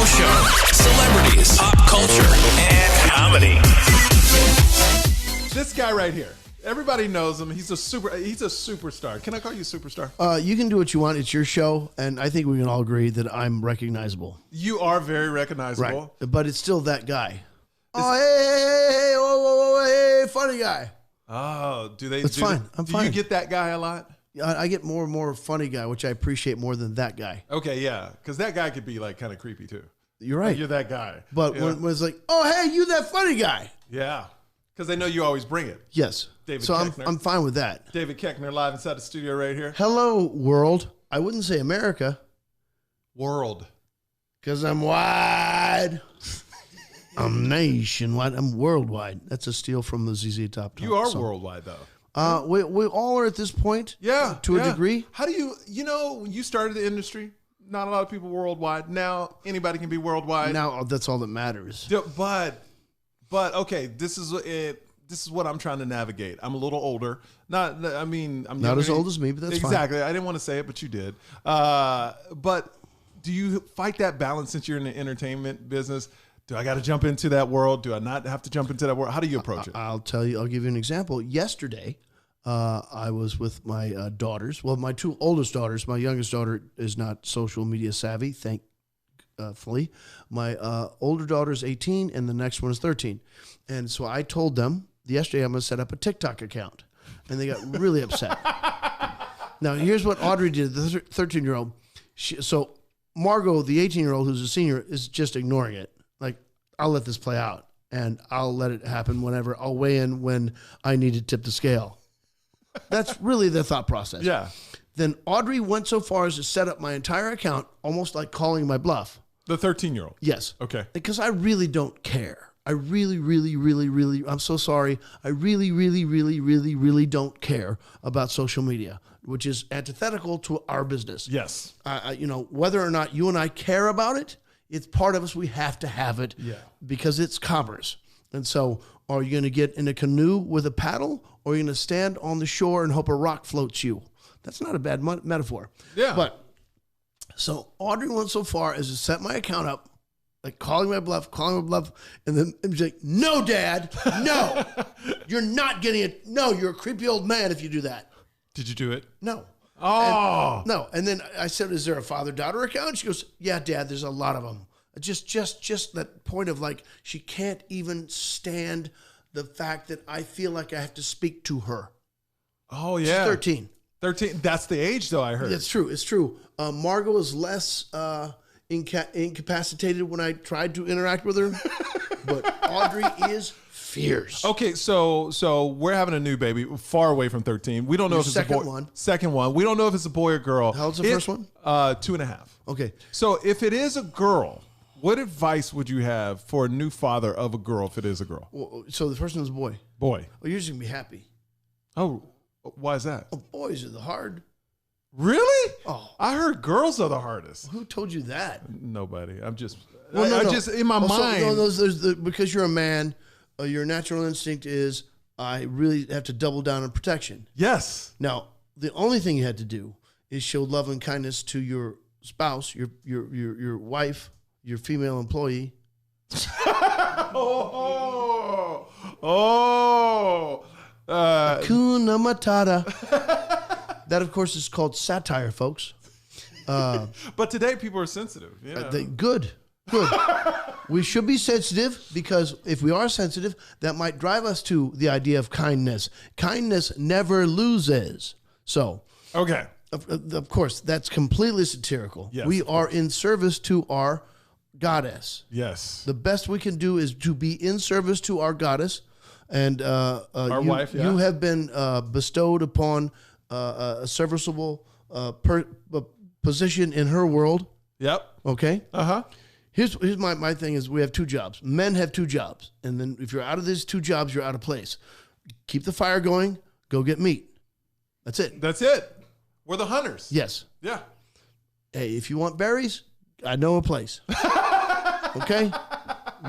show. Celebrities, pop culture, and comedy. This guy right here. Everybody knows him. He's a superstar. Can I call you a superstar? You can do what you want. It's your show, and I think we can all agree that I'm recognizable. You are very recognizable. Right. But it's still that guy. Hey, whoa, hey, funny guy. Oh, do they? It's fine. I'm fine. Do you get that guy a lot? I get more and more funny guy, which I appreciate more than that guy. Okay, yeah, because that guy could be like kind of creepy too. You're right. Like, you're that guy. But when it's like, oh, hey, you that funny guy. Yeah, because they know you always bring it. Yes. David so Koechner. I'm fine with that. David Koechner live inside the studio right here. Hello, world. I wouldn't say America. World. Because I'm wide. I'm nationwide. I'm worldwide. That's a steal from the ZZ Top. You are worldwide, though. We all are at this point. Yeah. To a degree. How do when you started the industry, not a lot of people worldwide. Now, anybody can be worldwide. Now, that's all that matters. But okay, this is it. This is what I'm trying to navigate. I'm a little older. I'm not as old as me, but that's fine. Exactly. I didn't want to say it, but you did. But do you fight that balance since you're in the entertainment business? Do I got to jump into that world? Do I not have to jump into that world? How do you approach it? I'll tell you. I'll give you an example. Yesterday, I was with my daughters. Well, my two oldest daughters. My youngest daughter is not social media savvy, thankfully. My older daughter is 18, and the next one is 13. And so I told them yesterday I'm going to set up a TikTok account, and they got really upset. Now, here's what Audrey did, the 13-year-old. So Margot, the 18-year-old, who's a senior, is just ignoring it. Like, I'll let this play out, and I'll let it happen whenever. I'll weigh in when I need to tip the scale. That's really the thought process. Yeah. Then Audrey went so far as to set up my entire account, almost like calling my bluff. The 13-year-old? Yes. Okay. Because I really don't care. I really, I'm so sorry. I really don't care about social media, which is antithetical to our business. Yes. Whether or not you and I care about it, it's part of us. We have to have it because it's commerce. And so are you going to get in a canoe with a paddle, or are you going to stand on the shore and hope a rock floats you? That's not a bad metaphor. Yeah. But so Audrey went so far as to set my account up, like calling my bluff, and then she's like, no, Dad, no, you're not getting it. No, you're a creepy old man if you do that. Did you do it? No. Oh. No. And then I said, is there a father-daughter account? She goes, yeah, Dad, there's a lot of them. Just that point of like, she can't even stand the fact that I feel like I have to speak to her. Oh, yeah. She's 13. 13. That's the age, though, I heard. It's true. It's true. Margot is less incapacitated when I tried to interact with her, but Audrey is fierce. Okay, so we're having a new baby, far away from 13. We don't know if it's a boy. Second one. We don't know if it's a boy or girl. How old's the first one? 2.5. Okay. So if it is a girl, what advice would you have for a new father of a girl if it is a girl? Well, so the first one's a boy. Boy. Well, you're just going to be happy. Oh, why is that? Oh, boys are the hard. Really? Oh. I heard girls are the hardest. Who told you that? Nobody. I'm just, well, no. just in my mind. Because you're a man, your natural instinct is, I really have to double down on protection. Yes. Now, the only thing you had to do is show love and kindness to your spouse, your wife, your female employee. Hakuna Matata. That, of course, is called satire, folks. But today people are sensitive. Yeah. Good. We should be sensitive, because if we are sensitive, that might drive us to the idea of kindness. Kindness never loses. So, okay. Of course, that's completely satirical. Yes, we are in service to our goddess. Yes. The best we can do is to be in service to our goddess. And our wife, you have been bestowed upon a serviceable position in her world. Yep. Okay? Uh-huh. Here's my thing is, we have two jobs. Men have two jobs. And then if you're out of these two jobs, you're out of place. Keep the fire going. Go get meat. That's it. That's it. We're the hunters. Yes. Yeah. Hey, if you want berries, I know a place. Okay?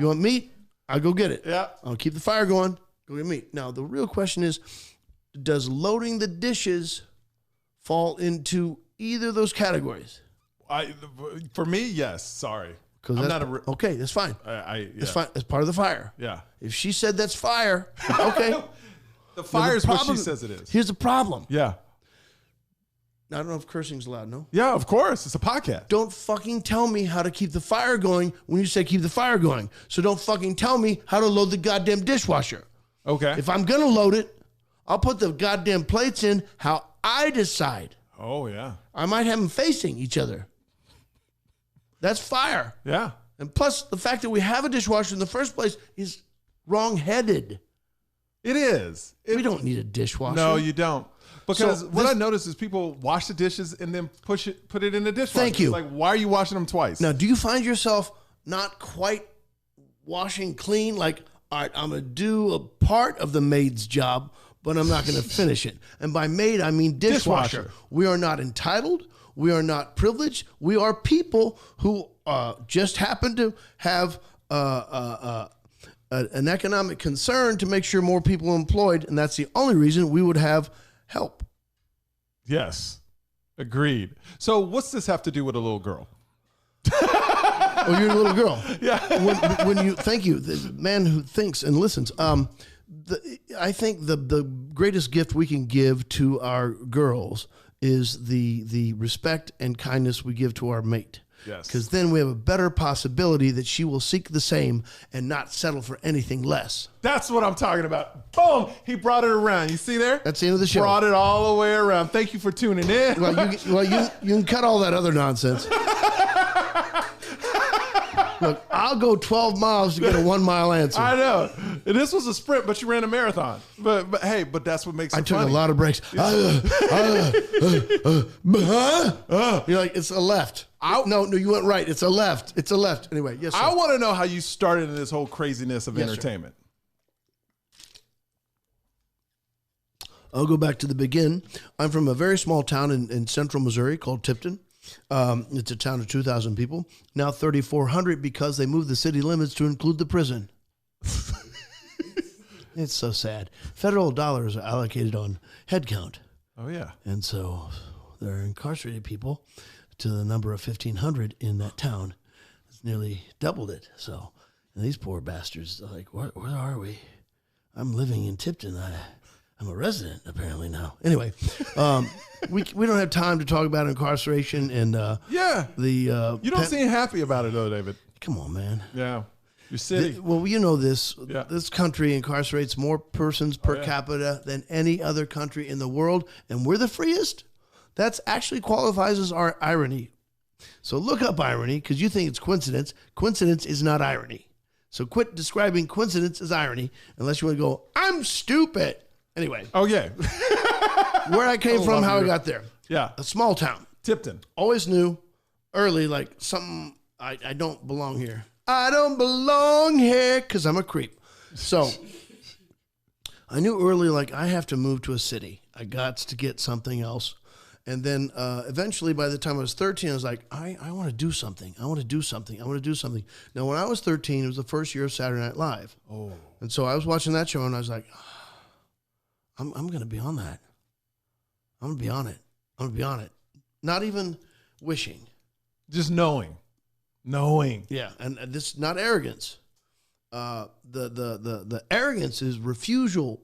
You want meat? I'll go get it. Yeah. I'll keep the fire going. Go get meat. Now, the real question is, does loading the dishes fall into either of those categories? For me, yes. Sorry. Because I'm not okay, that's fine. Yeah. It's fine. It's part of the fire. Yeah. If she said that's fire, okay. The fire is what she problem- says it is. Here's the problem. Yeah. I don't know if cursing's allowed, no? Yeah, of course. It's a podcast. Don't fucking tell me how to keep the fire going when you say keep the fire going. So don't fucking tell me how to load the goddamn dishwasher. Okay. If I'm going to load it, I'll put the goddamn plates in how I decide. Oh, yeah. I might have them facing each other. That's fire. Yeah. And plus, the fact that we have a dishwasher in the first place is wrong-headed. It is. We don't need a dishwasher. No, you don't. Because So what I notice is people wash the dishes and then put it in the dishwasher. Thank you. It's like, why are you washing them twice? Now, do you find yourself not quite washing clean? Like, all right, I'm going to do a part of the maid's job, but I'm not going to finish it. And by maid, I mean dishwasher. Dishwasher. We are not entitled. We are not privileged. We are people who just happen to have an economic concern to make sure more people are employed, and that's the only reason we would have help. Yes. Agreed. So what's this have to do with a little girl? Oh, you're a little girl. Yeah. When you thank you, the man who thinks and listens. I think the greatest gift we can give to our girls is the respect and kindness we give to our mate. Yes. Because then we have a better possibility that she will seek the same and not settle for anything less. That's what I'm talking about. Boom. He brought it around. You see there? That's the end of the show. Brought it all the way around. Thank you for tuning in. Well, you can cut all that other nonsense. Look, I'll go 12 miles to get a 1 mile answer. I know. This was a sprint, but you ran a marathon. But hey, but that's what makes it I took funny. a lot of breaks. You're like, it's a left. No, you went right. It's a left. It's a left. Anyway, yes, sir. I want to know how you started in this whole craziness of Yes, sir. entertainment. I'll go back to the begin. I'm from a very small town in central Missouri called Tipton. It's a town of 2,000 people. Now 3,400 because they moved the city limits to include the prison. It's so sad. Federal dollars are allocated on head count. Oh, yeah. And so there are incarcerated people to the number of 1,500 in that town. It's nearly doubled it. So, and these poor bastards are like, where are we? I'm living in Tipton. I'm a resident apparently now. Anyway, we don't have time to talk about incarceration and Yeah. the. You don't seem happy about it, though, David. Come on, man. Yeah. Your city. Well, you know this. Yeah. This country incarcerates more persons per capita than any other country in the world, and we're the freest. That's actually qualifies as our irony. So look up irony because you think it's coincidence. Coincidence is not irony. So quit describing coincidence as irony unless you want to go, I'm stupid. Anyway, Oh, yeah. where I came from, how I got there. Yeah. A small town. Tipton. Always knew early, like something, I don't belong here. I don't belong here because I'm a creep. So I knew early, like I have to move to a city. I got to get something else. And then eventually by the time I was 13, I was like, I want to do something. I want to do something. I want to do something. Now, when I was 13, it was the first year of Saturday Night Live. Oh. And so I was watching that show and I was like, I'm going to be on that. I'm going to be on it. I'm going to be on it. Not even wishing. Just knowing. Knowing. Yeah, and this not arrogance. The arrogance is refusal.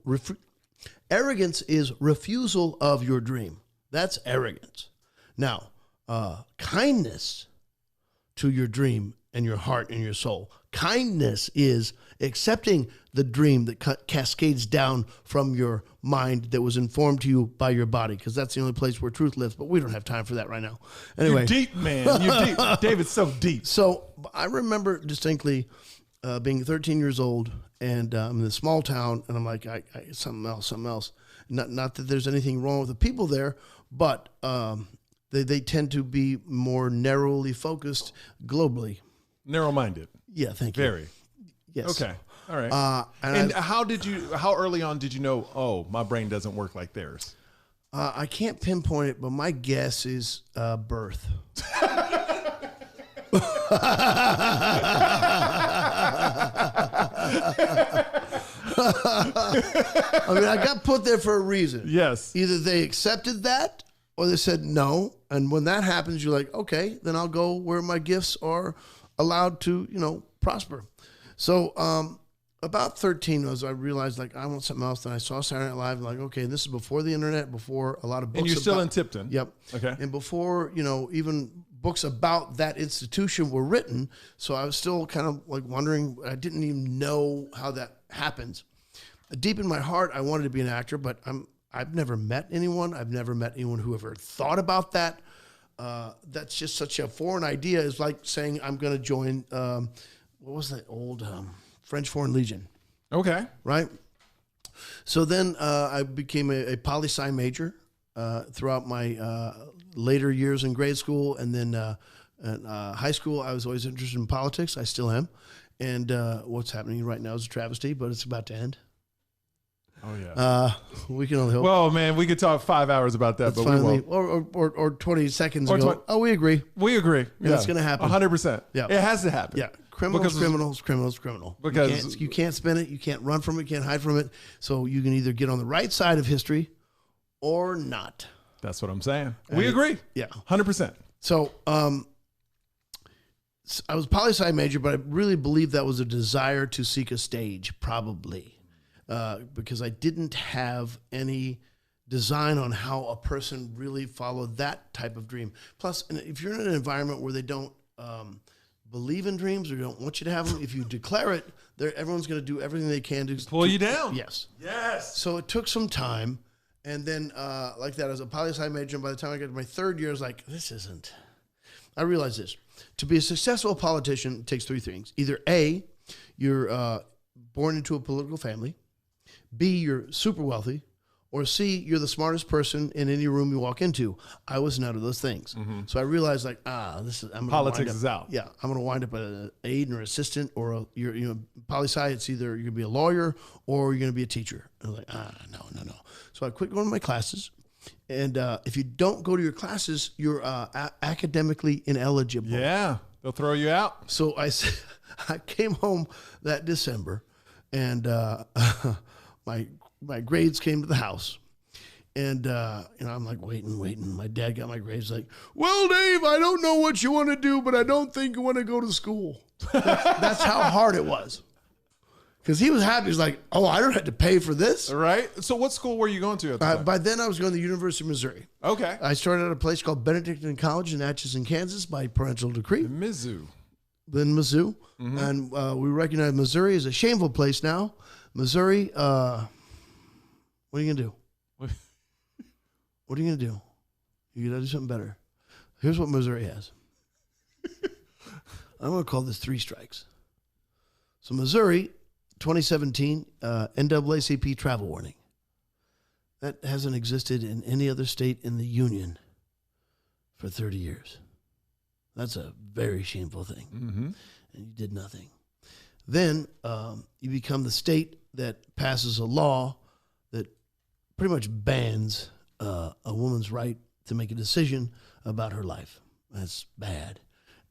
Arrogance is refusal of your dream. That's arrogance. Now, kindness to your dream and your heart and your soul. Kindness is accepting the dream that cascades down from your mind that was informed to you by your body, because that's the only place where truth lives. But we don't have time for that right now. Anyway, You're deep, man. You're deep. David's so deep. So I remember distinctly being 13 years old, and I'm in a small town, and I'm like, something else. Not that there's anything wrong with the people there, but they tend to be more narrowly focused globally. Narrow-minded. Yeah, thank you. Very. Yes. Okay. All right. And how early on did you know, oh, my brain doesn't work like theirs? I can't pinpoint it, but my guess is birth. I mean, I got put there for a reason. Yes. Either they accepted that or they said no. And when that happens, you're like, okay, then I'll go where my gifts are allowed to, prosper. So about 13 was I realized like I want something else. And I saw Saturday Night Live, like, okay, this is before the internet, before a lot of books. And you're still in Tipton. Yep. Okay. And before, even books about that institution were written. So I was still kind of like wondering, I didn't even know how that happens. Deep in my heart, I wanted to be an actor, but I've never met anyone. I've never met anyone who ever thought about that. That's just such a foreign idea. It's like saying I'm going to join, what was that old French Foreign Legion? Okay. Right? So then I became a poli-sci major throughout my later years in grade school. And then in high school, I was always interested in politics. I still am. And what's happening right now is a travesty, but it's about to end. Oh, yeah. We can only hope. Well, man, we could talk 5 hours about that, but Finally, we won't. or 20 seconds Or ago. 20 Oh, we agree. We agree. That's gonna happen. 100%. Yeah. It has to happen. Yeah. Criminal. Because you can't spin it. You can't run from it. You can't hide from it. So you can either get on the right side of history or not. That's what I'm saying. We agree. Yeah. 100%. So I was a poli-sci major, but I really believe that was a desire to seek a stage, probably. Because I didn't have any design on how a person really followed that type of dream. Plus, if you're in an environment where they don't believe in dreams or don't want you to have them, if you declare it, everyone's going to do everything they can to pull you down. Yes. Yes. So it took some time. And then like that, as a poli-sci major, and by the time I got to my third year, I was like, I realized this. To be a successful politician, it takes three things. Either A, you're born into a political family. B, you're super wealthy, or C, you're the smartest person in any room you walk into. I was none of those things. Mm-hmm. So I realized like, politics is out. Yeah. I'm going to wind up an aide or assistant or poli-sci. It's either you're going to be a lawyer or you're going to be a teacher. And I was like, no. So I quit going to my classes. And if you don't go to your classes, you're academically ineligible. Yeah. They'll throw you out. So I came home that December and, my grades came to the house, and I'm like waiting. My dad got my grades. Like, well, Dave, I don't know what you want to do, but I don't think you want to go to school. That's how hard it was. Because he was happy. He's like, oh, I don't have to pay for this. Right. So what school were you going to at the time? By then, I was going to the University of Missouri. Okay. I started at a place called Benedictine College in Atchison, Kansas, by parental decree. Mizzou. Then Mizzou, and we recognize Missouri as a shameful place now. Missouri, what are you going to do? What are you going to do? You got to do something better. Here's what Missouri has. I'm going to call this 3 strikes. So Missouri, 2017, NAACP travel warning. That hasn't existed in any other state in the union for 30 years. That's a very shameful thing. Mm-hmm. And you did nothing. Then you become the state that passes a law that pretty much bans a woman's right to make a decision about her life. That's bad.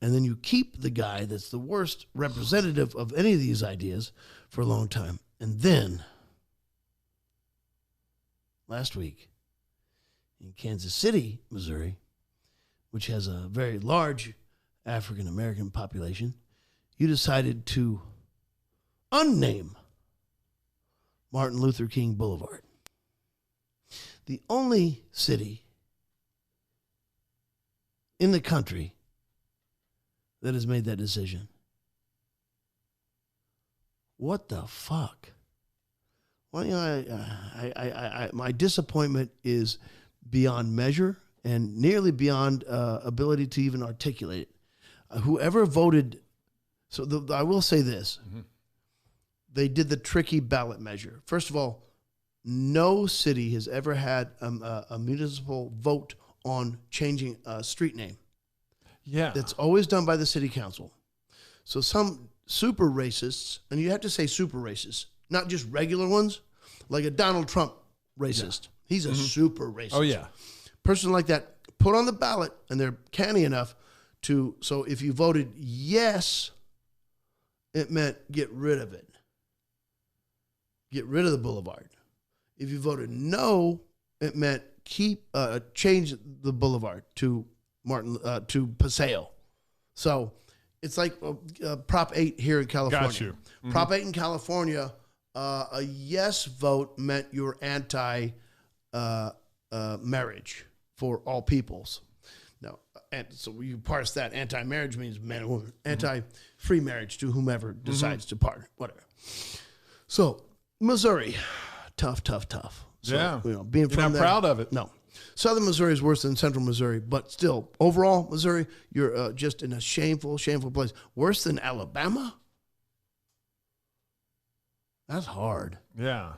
And then you keep the guy that's the worst representative of any of these ideas for a long time. And then, last week, in Kansas City, Missouri, which has a very large African-American population, you decided to unname Martin Luther King Boulevard. The only city in the country that has made that decision. What the fuck? Well, my disappointment is beyond measure and nearly beyond ability to even articulate it. Whoever voted, I will say this. Mm-hmm. They did the tricky ballot measure. First of all, no city has ever had a municipal vote on changing a street name. Yeah. That's always done by the city council. So some super racists, and you have to say super racists, not just regular ones, like a Donald Trump racist. Yeah. He's a super racist. Oh, yeah. Person like that put on the ballot, and they're canny enough so if you voted yes, it meant get rid of it. Get rid of the boulevard. If you voted no, it meant change the boulevard to to Paseo. So It's like Prop 8 here in California. Got you. Mm-hmm. Prop 8 in California, a yes vote meant you're anti marriage for all peoples. Now, and so you parse that. Anti-marriage means man and woman. Anti-free marriage to whomever decides to part, whatever. So, Missouri, tough. So, Yeah. Being You're from not there, proud of it. No. Southern Missouri is worse than Central Missouri, but still, overall, Missouri, you're just in a shameful place. Worse than Alabama? That's hard. Yeah.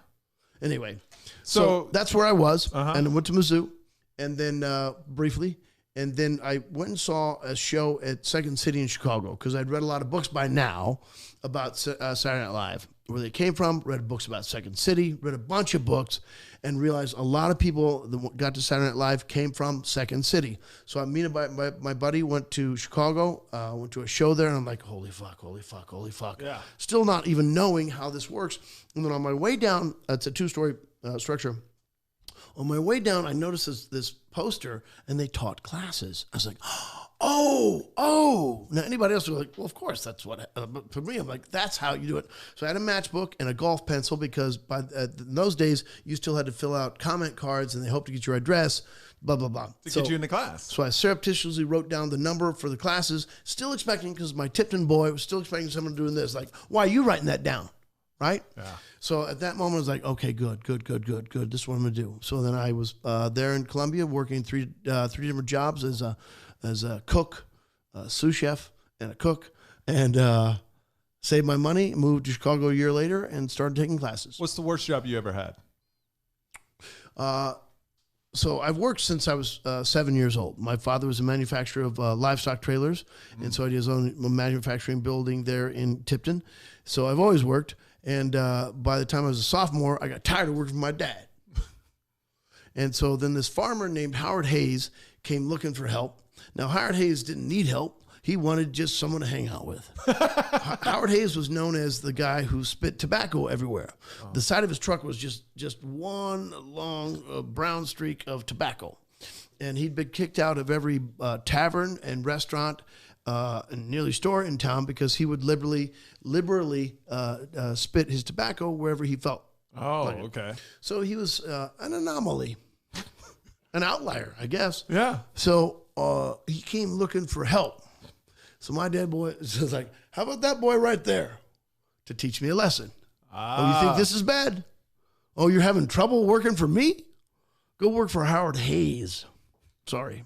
Anyway, so that's where I was, and I went to Mizzou, and then briefly, and then I went and saw a show at Second City in Chicago because I'd read a lot of books by now about Saturday Night Live, where they came from, read books about Second City, read a bunch of books, and realized a lot of people that got to Saturday Night Live came from Second City. So me and my buddy went to Chicago, went to a show there, and I'm like, holy fuck. Yeah. Still not even knowing how this works. And then on my way down, it's a 2-story structure. On my way down, I noticed this poster, and they taught classes. I was like, oh. Now, anybody else would be like, well, of course, that's what. But for me, I'm like, that's how you do it. So I had a matchbook and a golf pencil because in those days, you still had to fill out comment cards, and they hoped to get your address, blah, blah, blah. To get you into class. So I surreptitiously wrote down the number for the classes, still expecting, because my Tipton boy was still expecting someone doing this. Like, why are you writing that down? Right? Yeah. So at that moment, I was like, okay, good. This is what I'm going to do. So then I was there in Columbia working three different jobs as a cook, a sous chef, and a cook, and saved my money, moved to Chicago a year later, and started taking classes. What's the worst job you ever had? So I've worked since I was 7 years old. My father was a manufacturer of livestock trailers, and so he had his own manufacturing building there in Tipton. So I've always worked. And by the time I was a sophomore, I got tired of working for my dad. And so then this farmer named Howard Hayes came looking for help. Now, Howard Hayes didn't need help. He wanted just someone to hang out with. Howard Hayes was known as the guy who spit tobacco everywhere. Oh. The side of his truck was just one long brown streak of tobacco. And he'd been kicked out of every tavern and restaurant and nearly store in town because he would liberally spit his tobacco wherever he felt. Oh, like okay. So he was an anomaly, an outlier, I guess. Yeah. So he came looking for help. So my dad boy was like, how about that boy right there to teach me a lesson? Oh, you think this is bad? Oh, you're having trouble working for me? Go work for Howard Hayes. Sorry.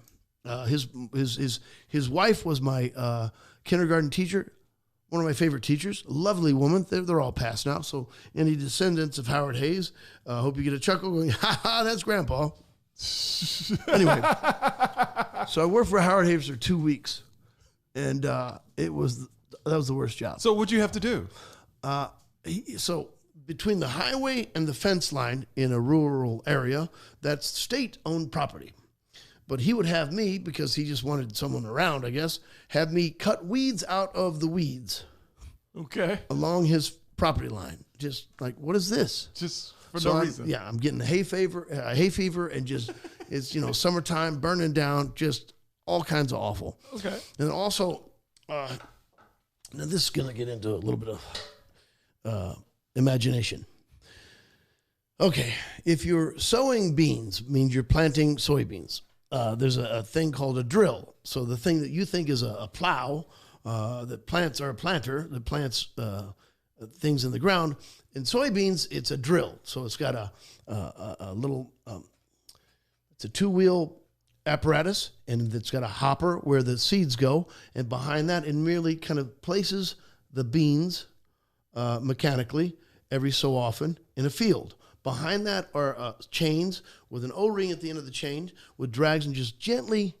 His wife was my kindergarten teacher, one of my favorite teachers, a lovely woman. They're all passed now. So any descendants of Howard Hayes, hope you get a chuckle going, ha ha, that's Grandpa. Anyway, so I worked for Howard Hayes for 2 weeks, and that was the worst job. So what'd you have to do? So between the highway and the fence line in a rural area, that's state-owned property. But he would have me, because he just wanted someone around, I guess, have me cut weeds out of the weeds. Okay. Along his property line. Just like, what is this? Just for no reason. Yeah, I'm getting hay fever, and just, it's, summertime, burning down, just all kinds of awful. Okay. And also, now this is going to get into a little bit of imagination. Okay, if you're sowing beans, means you're planting soybeans. There's a thing called a drill. So the thing that you think is a plow that plants, or a planter that plants things in the ground. In soybeans, it's a drill. So it's got a little, it's a 2-wheel apparatus, and it's got a hopper where the seeds go. And behind that, it merely kind of places the beans mechanically every so often in a field. Behind that are chains with an O-ring at the end of the chain, with drags and just gently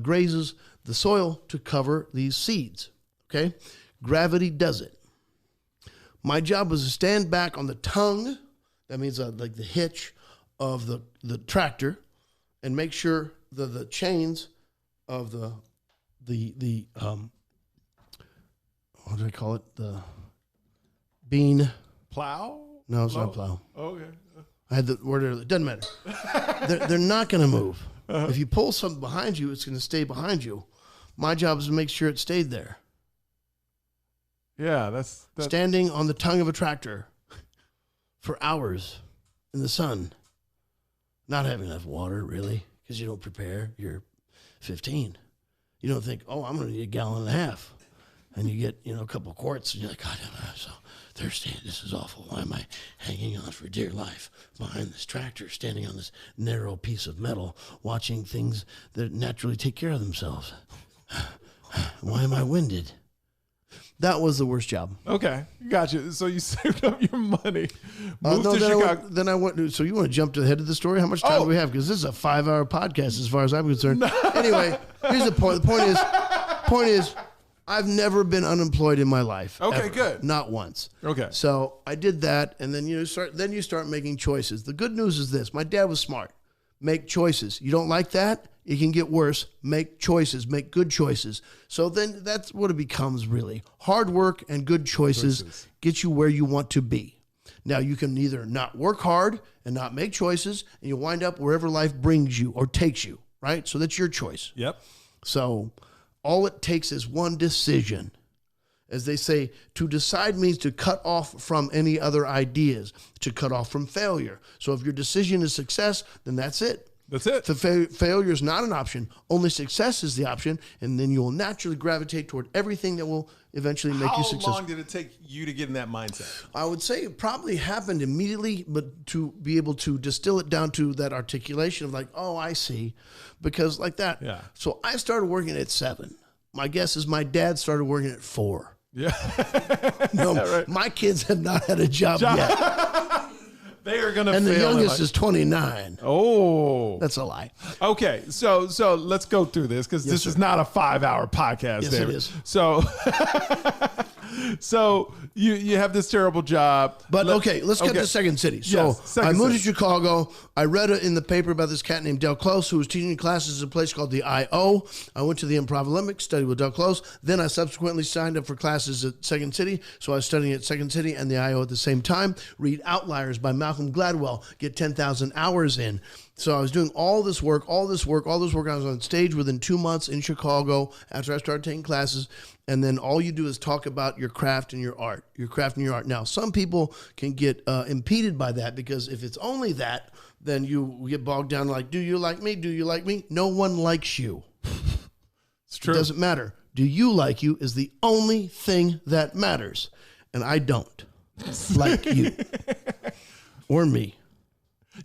grazes the soil to cover these seeds. Okay? Gravity does it. My job was to stand back on the tongue, that means like the hitch of the tractor, and make sure that the chains of the what do I call it? The bean plow? No, it's not plow. Okay. I had the word earlier. It doesn't matter. They're not going to move. If you pull something behind you, it's going to stay behind you. My job is to make sure it stayed there. Yeah, that's Standing on the tongue of a tractor for hours in the sun, not having enough water, really, because you don't prepare. You're 15. You don't think, oh, I'm going to need a gallon and a half. And you get, a couple of quarts, and you're like, God, I'm so thirsty. This is awful. Why am I hanging on for dear life behind this tractor, standing on this narrow piece of metal, watching things that naturally take care of themselves? Why am I winded? That was the worst job. okay. Gotcha. So you saved up your money, moved to Chicago. Then I went. So you want to jump to the head of the story? How much time do we have? Because this is a 5-hour podcast, as far as I'm concerned. Anyway, here's the point. The point is, I've never been unemployed in my life. Okay, ever. good. Not once. Okay. So I did that, and then you start making choices. The good news is this: my dad was smart. Make choices. You don't like that? It can get worse. Make choices. Make good choices. So then that's what it becomes, really. Hard work and good choices get you where you want to be. Now, you can either not work hard and not make choices, and you wind up wherever life brings you or takes you, right? So that's your choice. Yep. So all it takes is one decision. As they say, to decide means to cut off from any other ideas, to cut off from failure. So if your decision is success, then that's it. That's it. Failure is not an option. Only success is the option, and then you will naturally gravitate toward everything that will eventually make you successful. How long did it take you to get in that mindset? I would say it probably happened immediately, but to be able to distill it down to that articulation of like, oh, I see, because like that. Yeah. So I started working at 7. My guess is my dad started working at 4. Yeah. No, right. My kids have not had a job yet. They are going to fail. And the youngest is 29. Oh. That's a lie. Okay, so let's go through this because this is not a 5-hour podcast. Yes, David. it is. So you have this terrible job. But let's get to Second City. So Yes, Second I moved City. to Chicago. I read in the paper about this cat named Del Close who was teaching classes at a place called the I.O. I went to the Improv Olympics, studied with Del Close. Then I subsequently signed up for classes at Second City. So I was studying at Second City and the I.O. at the same time. Read Outliers by Malcolm Gladwell. Get 10,000 hours in. So I was doing all this work. I was on stage within 2 months in Chicago after I started taking classes. And then all you do is talk about your craft and your art, Now, some people can get impeded by that because if it's only that, then you get bogged down like, do you like me? Do you like me? No one likes you. It's true. It doesn't matter. Do you like you is the only thing that matters. And I don't like you or me.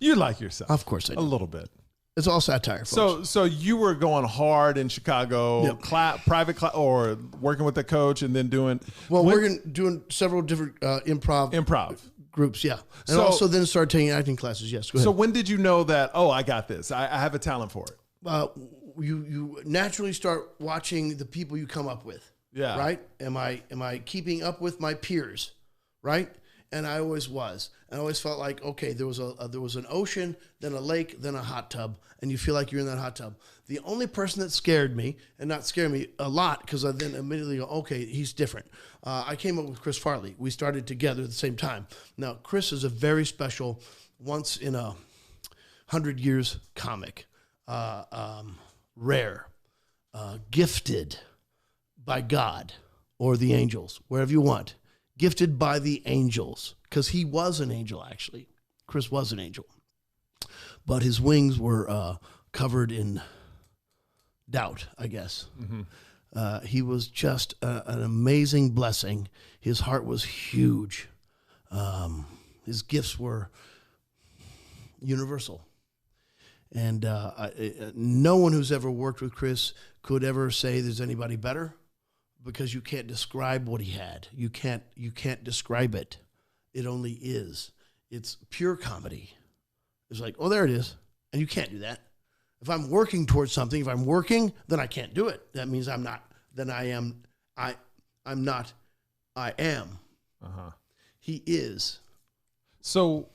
You like yourself. Of course I do. A little bit. It's all satire, folks. So you were going hard in Chicago, Yep. private class, or working with a coach, and then doing doing several different improv groups, yeah. And So- also then started taking acting classes, yes. Go ahead. So when did you know that? Oh, I got this. I have a talent for it. You naturally start watching the people you come up with. Yeah. Right? Am I keeping up with my peers? Right? And I always was. I always felt like, okay, there was an ocean, then a lake, then a hot tub, and you feel like you're in that hot tub. The only person that scared me, and not scared me a lot, because I then immediately go, okay, he's different. I came up with Chris Farley. We started together at the same time. Now, Chris is a very special, once in a 100 years comic, rare, gifted by God or the angels, wherever you want. Gifted by the angels, because he was an angel, actually. Chris was an angel. But his wings were covered in doubt, I guess. Mm-hmm. He was just an amazing blessing. His heart was huge. His gifts were universal. And no one who's ever worked with Chris could ever say there's anybody better, because you can't describe what he had. You can't describe it. It only is. It's pure comedy. It's like, oh, there it is. And you can't do that. If I'm working towards something, then I can't do it. That means I'm not. Then I am. I'm not. I am. Uh-huh. He is. So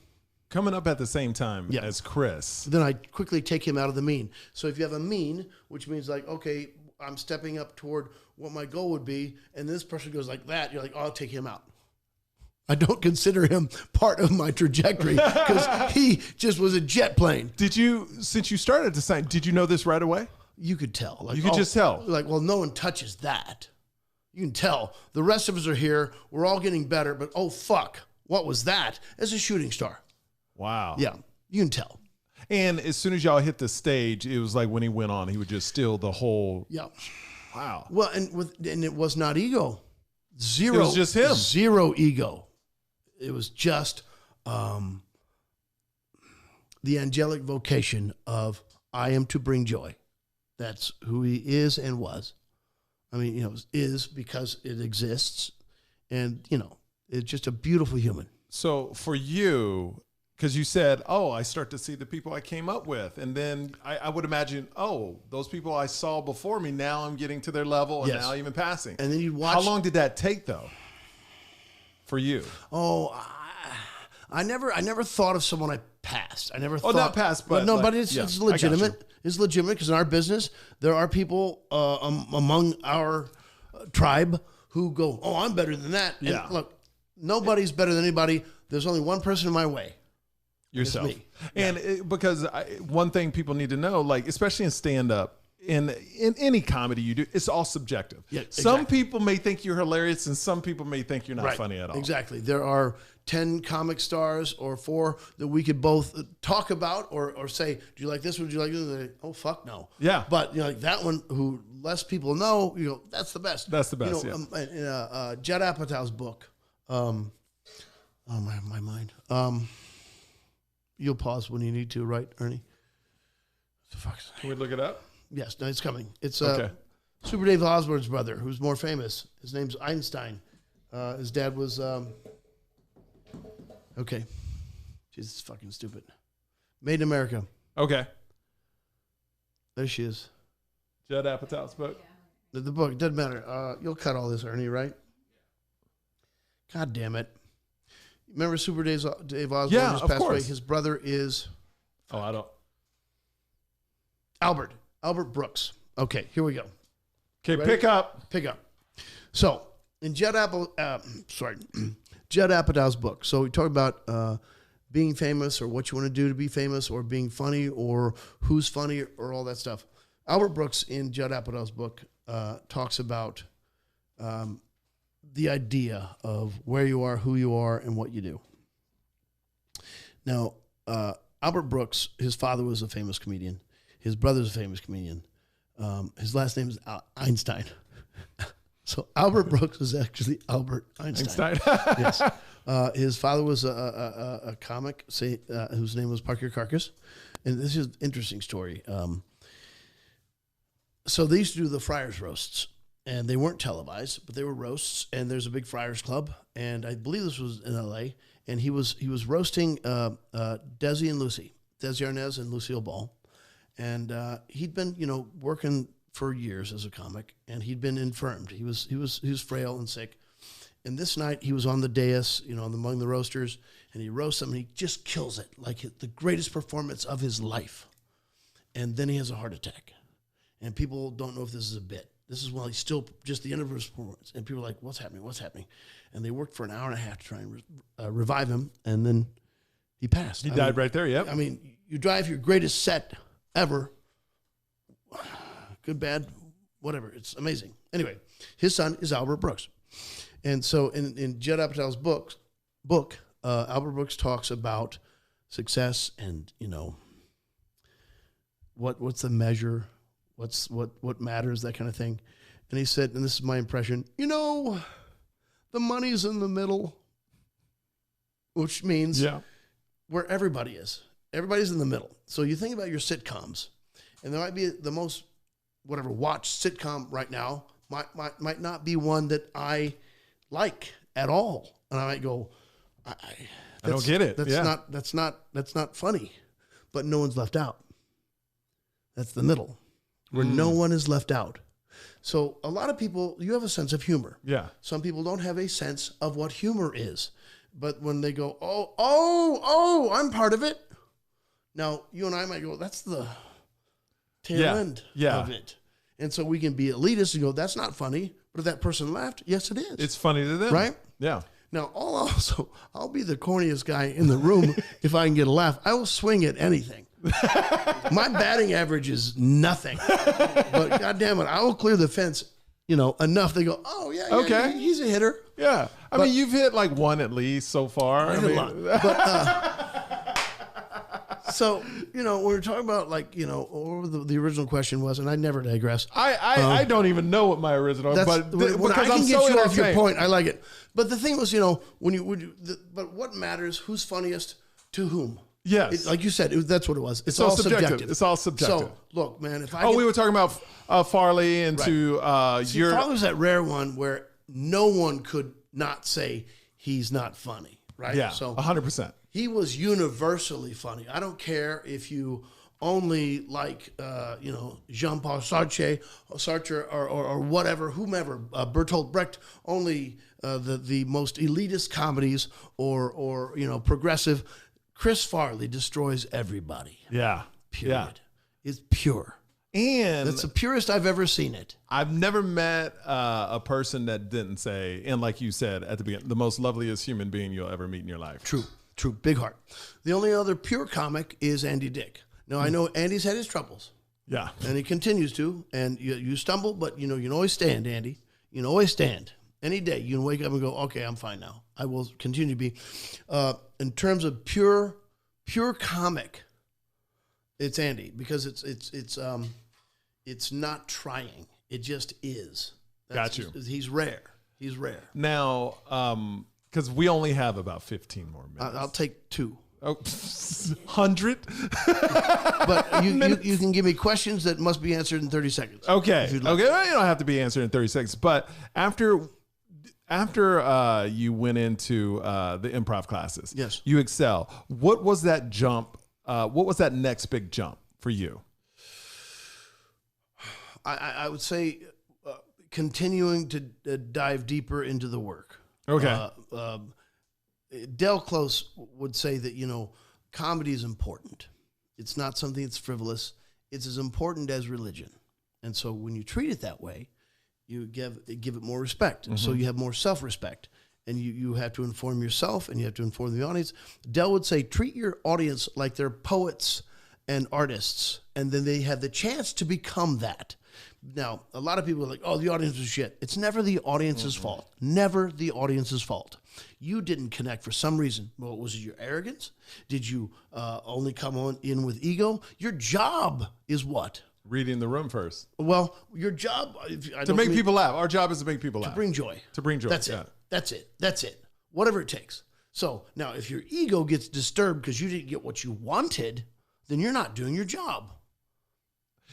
coming up at the same time as Chris. Then I quickly take him out of the mean. So if you have a mean, which means like, okay, I'm stepping up toward what my goal would be, and this person goes like that, you're like, oh, I'll take him out. I don't consider him part of my trajectory because he just was a jet plane. Since you started to sign, did you know this right away? You could tell. Like, You could just tell. Like, well, no one touches that. You can tell. The rest of us are here. We're all getting better, but oh, fuck. What was that? As a shooting star. Wow. Yeah, you can tell. And as soon as y'all hit the stage, it was like when he went on, he would just steal the whole. Yeah. Wow. Well, and it was not ego. Zero. It was just him. Zero ego. It was just the angelic vocation of I am to bring joy. That's who he is and was. I mean, is because it exists. And, it's just a beautiful human. So for you, because you said, I start to see the people I came up with. And then I would imagine, those people I saw before me, now I'm getting to their level and now even passing. And then you'd watch. How long did that take, though, for you? I never thought of someone I passed. I never thought. Not passed, but. But it's legitimate. It's legitimate because in our business, there are people among our tribe who go, I'm better than that. And Yeah. look, nobody's better than anybody. There's only one person in my way. Yourself. It's me. And because one thing people need to know, like, especially in stand-up, in any comedy you do, it's all subjective. Yeah, Some exactly. people may think you're hilarious and some people may think you're not funny at all. Exactly. There are 10 comic stars or 4 that we could both talk about or say, do you like this one? Do you like this? They, oh, fuck no. Yeah. But like that one who less people know, that's the best. That's the best, in Judd Apatow's book, my mind. You'll pause when you need to, right, Ernie? What the fuck's Can we look it up? Yes, no, it's coming. It's Okay. Super Dave Osborne's brother, who's more famous. His name's Einstein. His dad was okay. Jesus, fucking stupid. Made in America. Okay. There she is. Judd Apatow's book. The book doesn't matter. You'll cut all this, Ernie, right? God damn it! Remember Super Dave Osborne Yeah, just of passed away. course. His brother is I don't. Albert Brooks. Okay, here we go. Okay, Ready? pick up. So in Judd Apatow's book. So we talk about being famous or what you want to do to be famous or being funny or who's funny or all that stuff. Albert Brooks in Judd Apatow's book talks about the idea of where you are, who you are, and what you do. Now, Albert Brooks, his father was a famous comedian. His brother's a famous comedian. His last name is Einstein. So Albert Brooks is actually Albert Einstein. Yes. His father was a comic whose name was Park Your Carcass. And this is an interesting story. So they used to do the Friars roasts. And they weren't televised, but they were roasts. And there's a big Friars Club. And I believe this was in L.A. And he was roasting Desi and Lucy. Desi Arnaz and Lucille Ball. And he'd been, working for years as a comic, and he'd been infirmed. He was frail and sick. And this night he was on the dais, among the roasters, and he roasts them, and he just kills it, like the greatest performance of his life. And then he has a heart attack, and people don't know if this is a bit. This is while he's still just the end of his performance, and people are like, "What's happening? What's happening?" And they worked for an hour and a half to try and revive him, and then he passed. He died right there. Yep. I mean, you drive your greatest set ever. Good, bad, whatever. It's amazing. Anyway, his son is Albert Brooks. And so in Judd Apatow's book, Albert Brooks talks about success and, what's the measure, what matters, that kind of thing. And he said, and this is my impression, the money's in the middle, which means where everybody is. Everybody's in the middle. So you think about your sitcoms, and there might be the most watched sitcom right now might not be one that I like at all, and I might go, I don't get it. That's not funny, but no one's left out. That's the middle, where no one is left out. So a lot of people, you have a sense of humor. Yeah. Some people don't have a sense of what humor is, but when they go, I'm part of it. Now you and I might go, that's the tail end of it. And so we can be elitist and go, that's not funny. But if that person laughed, yes, it is. It's funny to them. Right? Yeah. Now, I'll be the corniest guy in the room if I can get a laugh. I will swing at anything. My batting average is nothing. But goddamn it, I will clear the fence enough. They go, oh yeah, yeah, Okay. he's a hitter. Yeah. I mean, you've hit like one at least so far. I hit a lot. But, so, when we're talking about or the original question was, and I never digress. I don't even know what my original, but when I because can I'm get so you off your entertained. point, I like it. But the thing was, but what matters? Who's funniest to whom? Yes. Like you said, that's what it was. It's So all subjective. It's all subjective. So look, man, if I we were talking about Farley and to your. Farley's that rare one where no one could not say he's not funny, right? Yeah, So 100%. he was universally funny. I don't care if you only like, Jean-Paul Sartre or whatever, whomever, Bertolt Brecht, only the most elitist comedies or progressive. Chris Farley destroys everybody. Yeah. Period. Yeah. It's pure. And That's the purest I've ever seen it. I've never met a person that didn't say, and like you said at the beginning, the most loveliest human being you'll ever meet in your life. True. Big heart. The only other pure comic is Andy Dick. Now, I know Andy's had his troubles, Yeah. and he continues to, and you stumble, but you can always stand, Andy. You can always stand. Any day, you can wake up and go, okay, I'm fine now. I will continue to be. In terms of pure comic, it's Andy, because it's not trying. It just is. Got you. He's rare. He's rare. Now, because we only have about 15 more minutes. I'll take 2. Oh, 100? But you can give me questions that must be answered in 30 seconds. Okay. if you'd Okay. like. Well, you don't have to be answered in 30 seconds. But after you went into the improv classes, Yes. you excel. What was that jump? What was that next big jump for you? I would say continuing to dive deeper into the work. Okay. Del Close would say that, comedy is important. It's not something that's frivolous. It's as important as religion. And so when you treat it that way, you give it more respect. And so you have more self-respect. And you have to inform yourself and you have to inform the audience. Del would say, treat your audience like they're poets and artists. And then they have the chance to become that. Now, a lot of people are like, oh, the audience is shit. It's never the audience's fault. Never the audience's fault. You didn't connect for some reason. Well, was it your arrogance? Did you only come in with ego? Your job is what? Reading the room first. Well, your job... To make people laugh. Our job is to make people laugh. To bring joy. To bring joy. That's it. That's it. Whatever it takes. So now if your ego gets disturbed because you didn't get what you wanted, then you're not doing your job.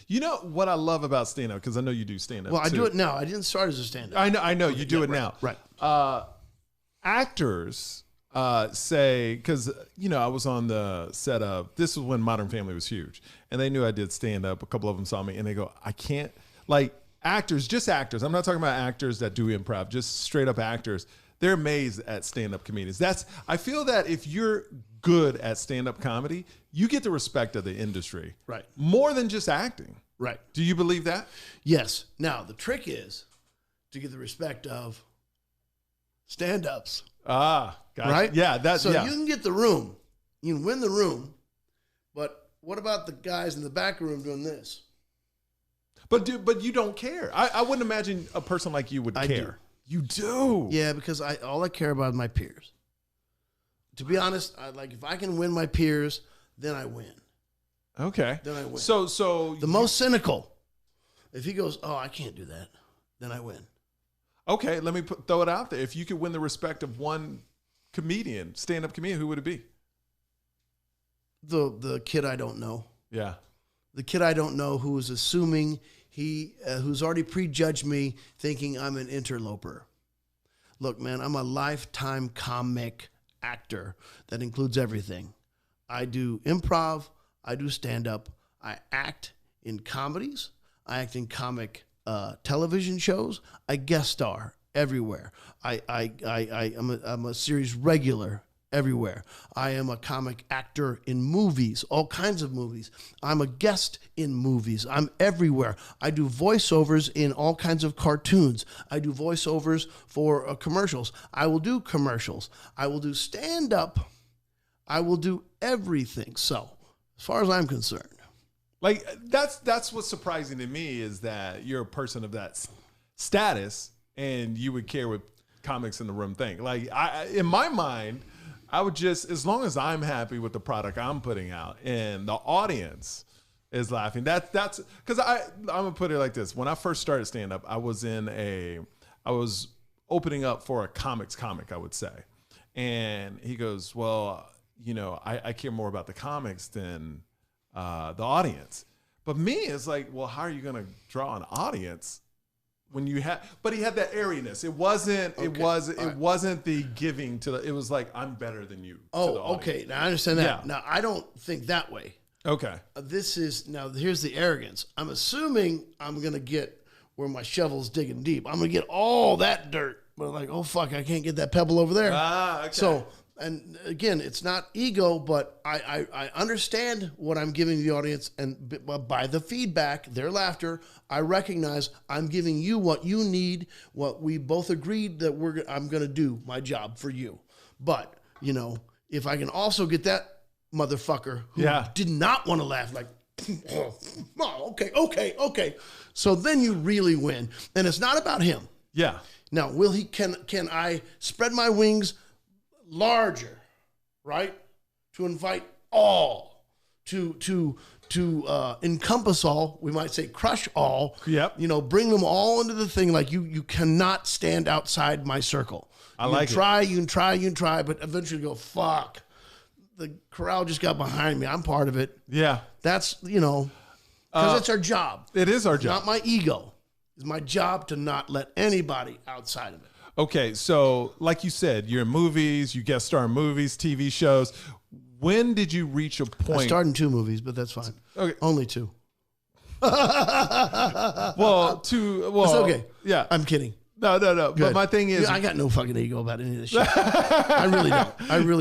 You know what I love about stand-up, because I know you do stand-up. Well, I too. do it now. I didn't start as a stand-up. I know you do it now. Right. Actors say, because I was on the set of, this was when Modern Family was huge, and they knew I did stand-up. A couple of them saw me, and they go, I can't, like actors, just actors. I'm not talking about actors that do improv, just straight up actors. They're amazed at stand-up comedians. I feel that if you're good at stand-up comedy, you get the respect of the industry. Right. More than just acting. Right. Do you believe that? Yes. Now, the trick is to get the respect of stand-ups. Gotcha. Right? Yeah. You can get the room. You can win the room. But what about the guys in the back room doing this? But you don't care. I wouldn't imagine a person like you would care. do. You do. Yeah, because all I care about is my peers. To be honest, if I can win my peers, then I win. Okay. Then I win. So The most cynical, if he goes, oh, I can't do that, then I win. Okay, let me throw it out there. If you could win the respect of one comedian, stand-up comedian, who would it be? The kid I don't know. Yeah. The kid I don't know who is assuming who's already prejudged me, thinking I'm an interloper. Look, man, I'm a lifetime comic actor that includes everything. I do improv. I do stand-up. I act in comedies. I act in comic television shows. I guest star everywhere. I'm a series regular everywhere. I am a comic actor in movies, all kinds of movies. I'm a guest in movies. I'm everywhere. I do voiceovers in all kinds of cartoons. I do voiceovers for commercials. I will do commercials. I will do stand-up. I will do everything. So, as far as I'm concerned. Like that's what's surprising to me is that you're a person of that status, and you would care what comics in the room think. Like in my mind, I would just, as long as I'm happy with the product I'm putting out and the audience is laughing. That's because I'm gonna put it like this. When I first started stand up, I was opening up for a comic, I would say. And he goes, well, I care more about the comics than the audience. But me, it's like, well, how are you going to draw an audience when you have? But he had that airiness. It wasn't. Okay. It wasn't the giving to the. It was like, I'm better than you. Oh, okay. Now I understand that. Yeah. Now I don't think that way. Okay. Here's the arrogance. I'm assuming I'm going to get where my shovel's digging deep. I'm going to get all that dirt. But like, oh fuck, I can't get that pebble over there. Okay. So. And again, it's not ego, but I understand what I'm giving the audience, and by the feedback, their laughter, I recognize I'm giving you what you need, what we both agreed that I'm going to do my job for you. But, if I can also get that motherfucker who did not want to laugh, like, oh, okay. So then you really win. And it's not about him. Yeah. Now, can I spread my wings larger, right? To invite all, to encompass all, we might say crush all. Yep. Bring them all into the thing. Like you cannot stand outside my circle. You can try, but eventually go, fuck. The crowd just got behind me. I'm part of it. Yeah. That's, because it's our job. It is our job. Not my ego. It's my job to not let anybody outside of it. Okay, so like you said, you're in movies, you guest star in movies, TV shows. When did you reach a point? I starred in 2 movies, but that's fine. Okay. Only 2. Well, 2. Well, it's okay. Yeah, I'm kidding. No. Good. But my thing is, I got no fucking ego about any of this shit. I really don't.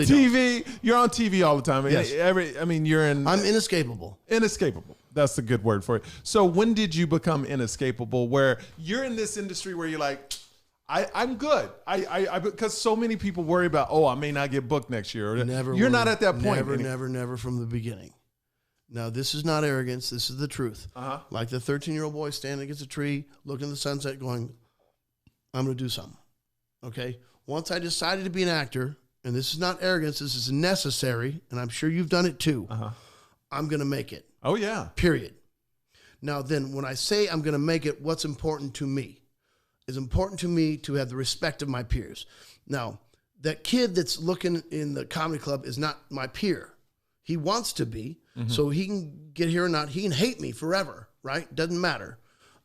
TV. You're on TV all the time. Yes. You're in. I'm inescapable. Inescapable. That's a good word for it. So when did you become inescapable? Where you're in this industry where you're like, I'm good. Because so many people worry about, I may not get booked next year. You're not at that point. Never from the beginning. Now, this is not arrogance. This is the truth. Like the 13-year-old boy standing against a tree, looking at the sunset going, I'm going to do something. Okay? Once I decided to be an actor, and this is not arrogance, this is necessary, and I'm sure you've done it too, I'm going to make it. Oh, yeah. Period. Now, then, when I say I'm going to make it, what's important to me? It's important to me to have the respect of my peers. Now, that kid that's looking in the comedy club is not my peer. He wants to be, so he can get here or not. He can hate me forever, right? Doesn't matter.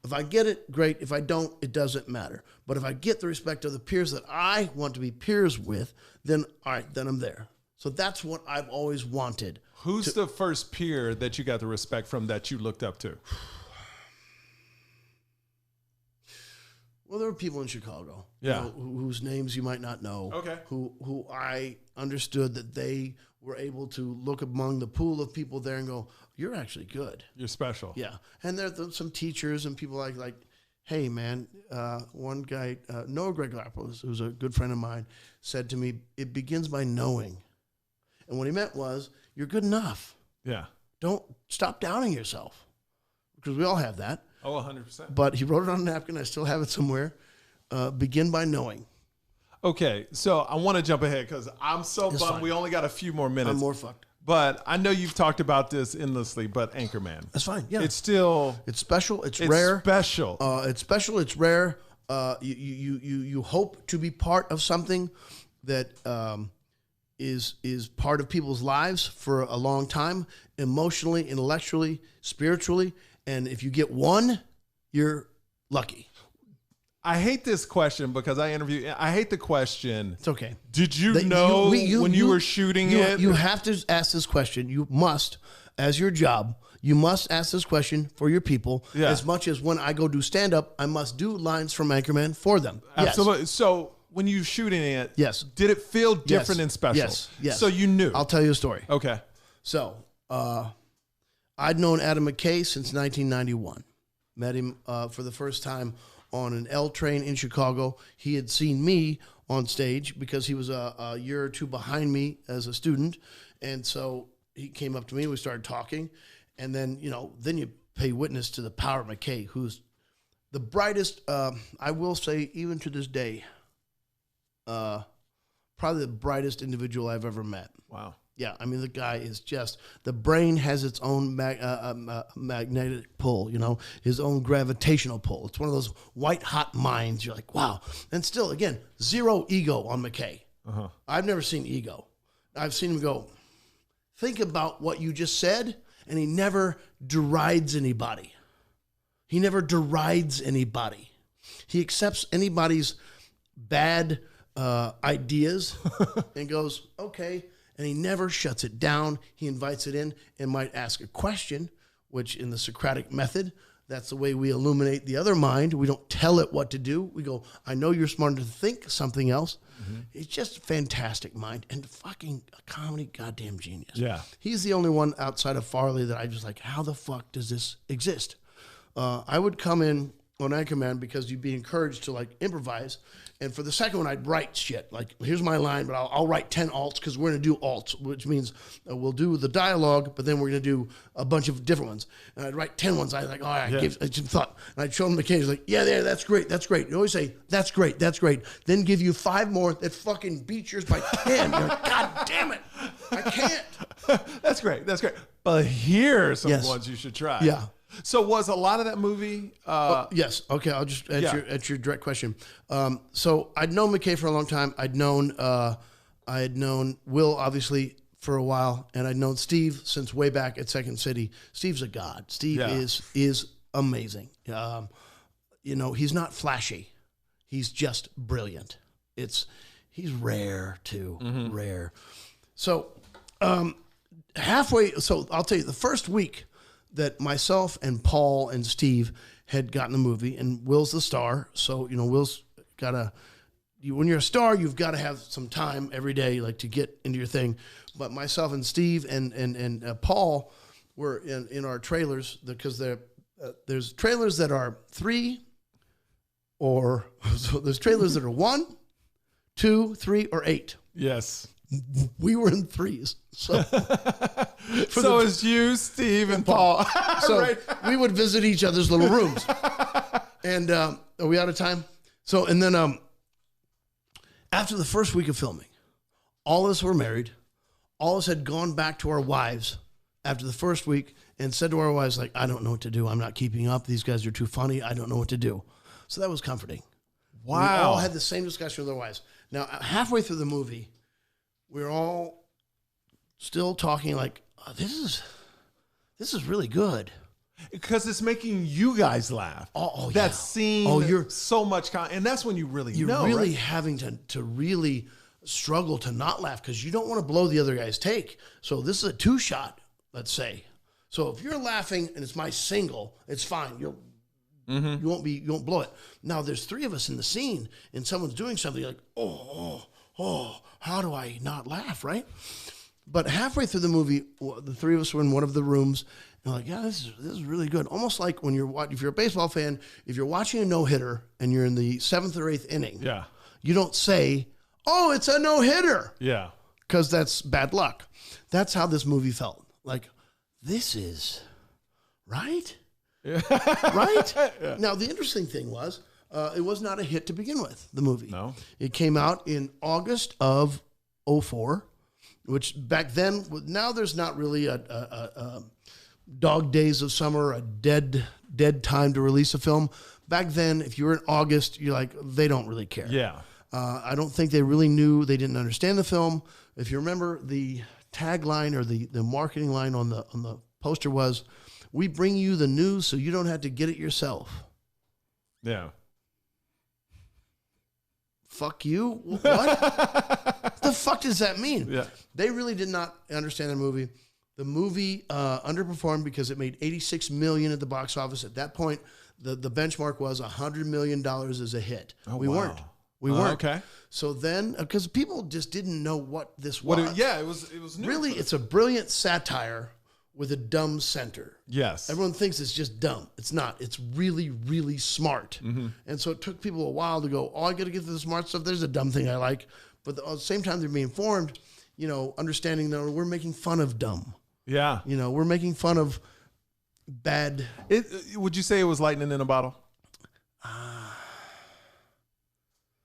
If I get it, great. If I don't, it doesn't matter. But if I get the respect of the peers that I want to be peers with, then all right, then I'm there. So that's what I've always wanted. Who's the first peer that you got the respect from that you looked up to? Well, there were people in Chicago, whose names you might not know. Okay. Who I understood that they were able to look among the pool of people there and go, "You're actually good. You're special." Yeah, and there's some teachers and people like, hey man, one guy, Noah Gregoropoulos, who's a good friend of mine, said to me, "It begins by knowing," and what he meant was, "You're good enough. Yeah. Don't stop doubting yourself," because we all have that. Oh, 100%. But he wrote it on a napkin. I still have it somewhere. Begin by knowing. Okay, so I want to jump ahead because I'm so bummed. Fine. We only got a few more minutes. I'm more fucked. But I know you've talked about this endlessly, but Anchorman. That's fine. Yeah. It's still... It's special. It's rare. Special. It's special. It's rare. You hope to be part of something that is part of people's lives for a long time, emotionally, intellectually, spiritually. And if you get one, you're lucky. I hate this question because I hate the question. It's okay. Did you know when you were shooting it? You have to ask this question. You must, as your job, you must ask this question for your people. Yeah. As much as when I go do stand-up, I must do lines from Anchorman for them. Absolutely. Yes. So when you shooting it, yes, did it feel different and special? Yes. So you knew. I'll tell you a story. Okay. So I'd known Adam McKay since 1991. Met him for the first time on an L train in Chicago. He had seen me on stage because he was a year or two behind me as a student. And so he came up to me, we started talking. And then, then you pay witness to the power of McKay, who's the brightest, I will say, even to this day, probably the brightest individual I've ever met. Wow. Yeah, I mean, the guy is just, the brain has its own magnetic pull, you know, his own gravitational pull. It's one of those white hot minds. You're like, wow. And still, again, zero ego on McKay. Uh-huh. I've never seen ego. I've seen him go, think about what you just said, and he never derides anybody. He never derides anybody. He accepts anybody's bad ideas and goes, okay. And he never shuts it down. He invites it in and might ask a question, which in the Socratic method, that's the way we illuminate the other mind. We don't tell it what to do. We go, I know you're smart enough to think something else. Mm-hmm. It's just a fantastic mind and fucking a comedy goddamn genius. Yeah. He's the only one outside of Farley that I just like, how the fuck does this exist? I would come in on Anchorman because you'd be encouraged to like improvise. And for the second one, I'd write shit. Like, here's my line, but I'll write 10 alts because we're going to do alts, which means we'll do the dialogue, but then we're going to do a bunch of different ones. And I'd write 10 ones. I'd like, I give some thought. And I'd show him the case. He's like, yeah, that's great. That's great. You always say, that's great. That's great. Then give you 5 more that fucking beat yours by 10. You're like, God damn it. I can't. That's great. That's great. But here are some ones you should try. Yeah. So was a lot of that movie? Yes. Okay. I'll just answer your direct question. So I'd known McKay for a long time. I had known Will obviously for a while, and I'd known Steve since way back at Second City. Steve's a god. Steve is amazing. You know, he's not flashy. He's just brilliant. He's rare too. Mm-hmm. Rare. So halfway. So I'll tell you, the first week that myself and Paul and Steve had gotten the movie, and Will's the star. So, you know, Will's when you're a star, you've got to have some time every day, like to get into your thing. But myself and Steve and Paul were in our trailers because there's trailers that are 3 or, so there's trailers that are 1, 2, 3, or 8. Yes. We were in 3s. So, so is you, Steve, and Paul. So right. We would visit each other's little rooms. And are we out of time? So, and then after the first week of filming, all of us were married. All of us had gone back to our wives after the first week and said to our wives, like, I don't know what to do. I'm not keeping up. These guys are too funny. I don't know what to do. So that was comforting. Wow. We all had the same discussion with our wives. Now, halfway through the movie, we were all still talking like, oh, this is really good. Because it's making you guys laugh. Oh, that yeah. scene, you're so much, and that's when you really know, really right? having to really struggle to not laugh because you don't want to blow the other guy's take. So this is a 2-shot, let's say. So if you're laughing and it's my single, it's fine. You won't blow it. Now there's 3 of us in the scene and someone's doing something like, oh, how do I not laugh, right? But halfway through the movie, the 3 of us were in one of the rooms, and we're like, yeah, this is really good. Almost like when if you're a baseball fan, if you're watching a no-hitter and you're in the 7th or 8th inning, you don't say, oh, it's a no-hitter. Yeah. Because that's bad luck. That's how this movie felt. Like, this is right? Yeah. Right? Yeah. Now, the interesting thing was, it was not a hit to begin with, the movie. No. It came out in August of 2004, which back then, now there's not really a dog days of summer, a dead time to release a film. Back then, if you were in August, you're like, they don't really care. Yeah. I don't think they really knew. They didn't understand the film. If you remember, the tagline or the marketing line on the poster was, we bring you the news so you don't have to get it yourself. Yeah. Fuck you? What? The fuck does that mean? Yeah. They really did not understand the movie. The movie underperformed because it made $86 million at the box office. At that point, the benchmark was $100 million as a hit. Oh, we wow. weren't. We weren't. Okay. So then, because people just didn't know what this was. It was new. Really, it's a brilliant satire with a dumb center. Yes. Everyone thinks it's just dumb. It's not. It's really, really smart. Mm-hmm. And so it took people a while to go, oh, I got to get to the smart stuff. There's a dumb thing I like. But at the same time, they're being informed, understanding that we're making fun of dumb. Yeah. We're making fun of bad. Would you say it was lightning in a bottle?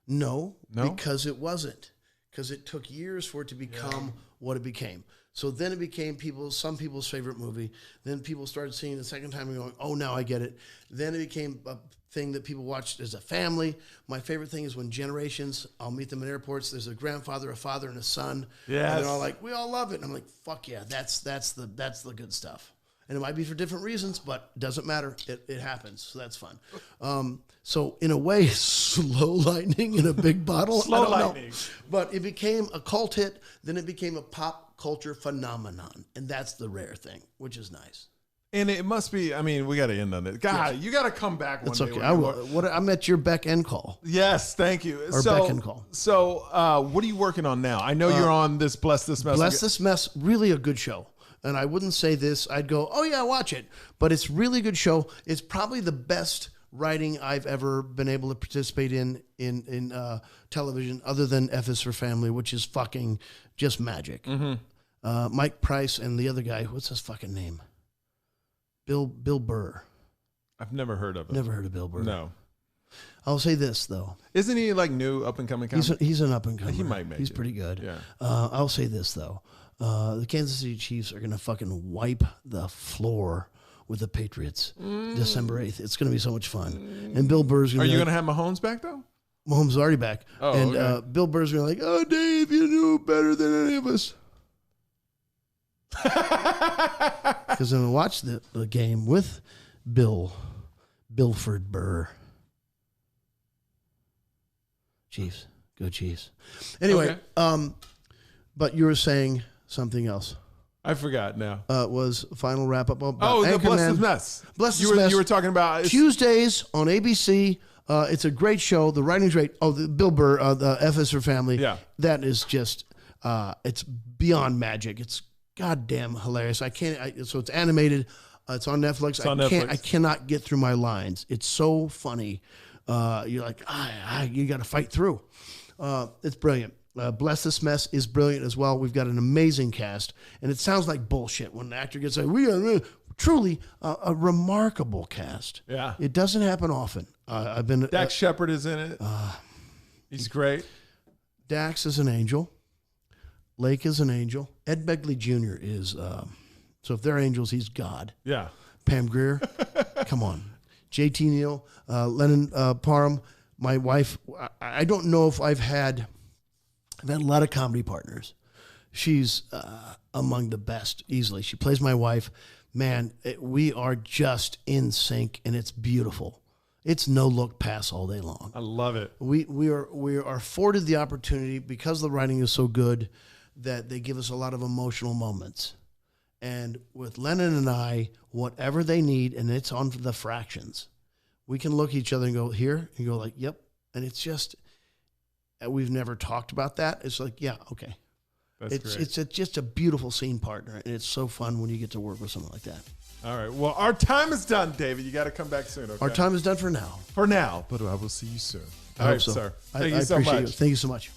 No, No? because it wasn't. Because it took years for it to become what it became. So then it became some people's favorite movie. Then people started seeing it the second time and going, oh, now I get it. Then it became a thing that people watched as a family. My favorite thing is when generations, I'll meet them in airports. There's a grandfather, a father, and a son. Yes. And they're all like, we all love it. And I'm like, fuck yeah, that's the good stuff. And it might be for different reasons, but it doesn't matter. It happens. So that's fun. So in a way, slow lightning in a big bottle. Slow I don't lightning. know. But it became a cult hit. Then it became a pop culture phenomenon. And that's the rare thing, which is nice. And it must be, I mean, we got to end on it. God, you got to come back one It's day. okay. when I'm at your beck and call. Yes, thank you. Or beck and call. So what are you working on now? I know you're on this Bless This Mess. Bless This Mess, really a good show. And I wouldn't say this. I'd go, oh, yeah, watch it. But it's really good show. It's probably the best writing I've ever been able to participate in television, other than F is for Family, which is fucking just magic. Mm-hmm. Mike Price and the other guy, what's his fucking name? Bill Burr. I've never heard of it. Never heard of Bill Burr. No. I'll say this, though. Isn't he like new, up and coming comic? He's an up-and-comer. He might make He's it. pretty good. Yeah. I'll say this, though. The Kansas City Chiefs are going to fucking wipe the floor with the Patriots December 8th. It's going to be so much fun. And Bill Burr's going Are to you going to have Mahomes back, though? Mahomes is already back. Oh, and okay. Bill Burr's going to like, oh, Dave, you knew better than any of us. Because I'm going to watch the game with Bilford Burr. Chiefs. Go Chiefs. Anyway, Okay. but you were saying something else. I forgot now. Was final wrap up. Oh, the Bless This Mess. Bless This Mess. You were talking about Tuesdays on ABC. It's a great show. The writing's great. Oh, the Bill Burr, the F is for Family. Yeah. That is just, it's beyond magic. It's goddamn hilarious. So it's animated. It's on Netflix. It's on Netflix. I cannot get through my lines. It's so funny. You're like, you got to fight through. It's brilliant. Bless This Mess is brilliant as well. We've got an amazing cast, and it sounds like bullshit when an actor gets like, we got truly a remarkable cast. Yeah. It doesn't happen often. Dax Shepard is in it. He's great. Dax is an angel. Lake is an angel. Ed Begley Jr. is, so if they're angels, he's God. Yeah. Pam Grier, come on. JT Neal, Lennon Parham, my wife. I don't know if I've had a lot of comedy partners. She's among the best, easily. She plays my wife. Man, we are just in sync, and it's beautiful. It's no look pass all day long. I love it. We are afforded the opportunity, because the writing is so good, that they give us a lot of emotional moments. And with Lennon and I, whatever they need, and it's on the fractions, we can look at each other and go, here, and go like, yep. And it's just, we've never talked about that. It's like, yeah, okay. That's great. It's just a beautiful scene partner, and it's so fun when you get to work with someone like that. All right. Well, our time is done, David. You got to come back soon, okay? Our time is done for now. For now, but I will see you soon. I All hope right, so. sir. I Thank you so appreciate much. it. Thank you so much.